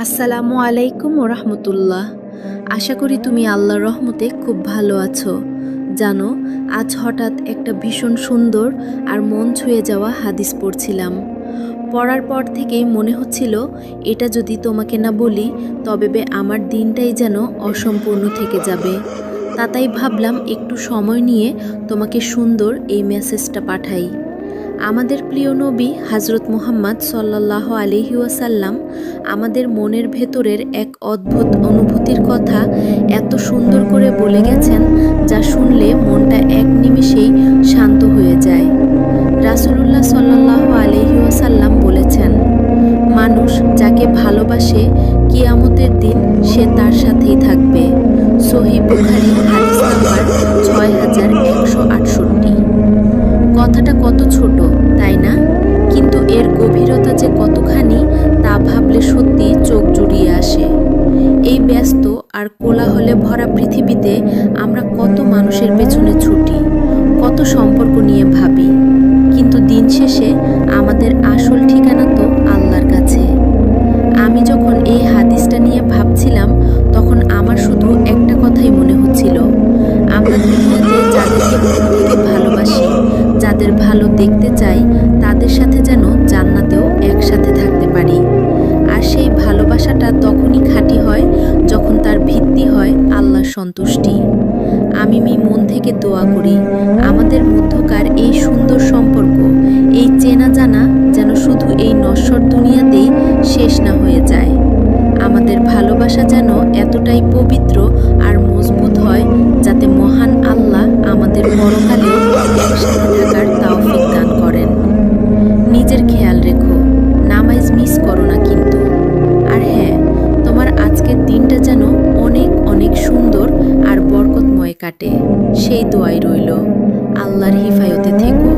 আসসালামু আলাইকুম ওরহমতুল্লাহ। আশা করি তুমি আল্লাহর রহমতে খুব ভালো আছো। জানো, আজ হঠাৎ একটা ভীষণ সুন্দর আর মন ছুঁয়ে যাওয়া হাদিস পড়ছিলাম। পড়ার পর থেকেই মনে হচ্ছিল এটা যদি তোমাকে না বলি তবে আমার দিনটাই যেন অসম্পূর্ণ থেকে যাবে। তাই ভাবলাম একটু সময় নিয়ে তোমাকে সুন্দর এই মেসেজটা পাঠাই। আমাদের প্রিয় নবী হযরত মুহাম্মদ সাল্লাল্লাহু আলাইহি ওয়াসাল্লাম আমাদের মনের ভেতরের এক অদ্ভুত অনুভূতির কথা এত সুন্দর করে বলে গেছেন, যা শুনলে মনটা এক নিমেষেই শান্ত হয়ে যায়। রাসূলুল্লাহ সাল্লাল্লাহু আলাইহি ওয়াসাল্লাম বলেছেন, মানুষ যাকে ভালোবাসে কিয়ামতের দিন সে তার সাথেই থাকবে। সহিহ বুখারী হাদিস নাম্বার 6168। কথাটা কত ছোট, তাই না? কিন্তু এর গভীরতা যে কতখানি তা ভাবলে সত্যি চোখ জুড়িয়ে আসে। এই ব্যস্ত আর কোলাহলে ভরা পৃথিবীতে আমরা কত মানুষের পেছনে ছুটি, কত সম্পর্ক নিয়ে ভাবি, কিন্তু দিন শেষে আমাদের আসল ঠিকানা তো আল্লাহর কাছে। আমি যখন এই হাদিসটা নিয়ে ভাবছিলাম তখন আমার শুধু একটা কথাই মনে হচ্ছিল, আমরা দুনিয়াতে যাদেরকে মন থেকে ভালোবাসি, যাদের ভালো দেখতে চাই, তাদের সাথে যেন জান্নাতেও একসাথে থাকতে পারি। আর সেই ভালোবাসাটা তখনই খাঁটি হয় যখন তার ভিত্তি হয় আল্লাহর সন্তুষ্টি। আমি মন থেকে দোয়া করি আমাদের মধ্যকার এই সুন্দর সম্পর্ক, এই চেনা জানা যেন শুধু এই নশ্বর দুনিয়াতেই শেষ না হয়ে যায়। আমাদের ভালোবাসা যেন এতটাই পবিত্র আর মজবুত হয় যাতে মহান আল্লাহ আমাদের পরকালেও একসাথে থাকার তৌফিক দান করেন। নিজের খেয়াল রেখো, নামাজ মিস করো না কিন্তু। আর হ্যাঁ, তোমার আজকের দিনটা যেন অনেক অনেক সুন্দর আর বরকতময় কাটে, সেই দোয়াই রইল। আল্লাহর হিফাজতে থেকো।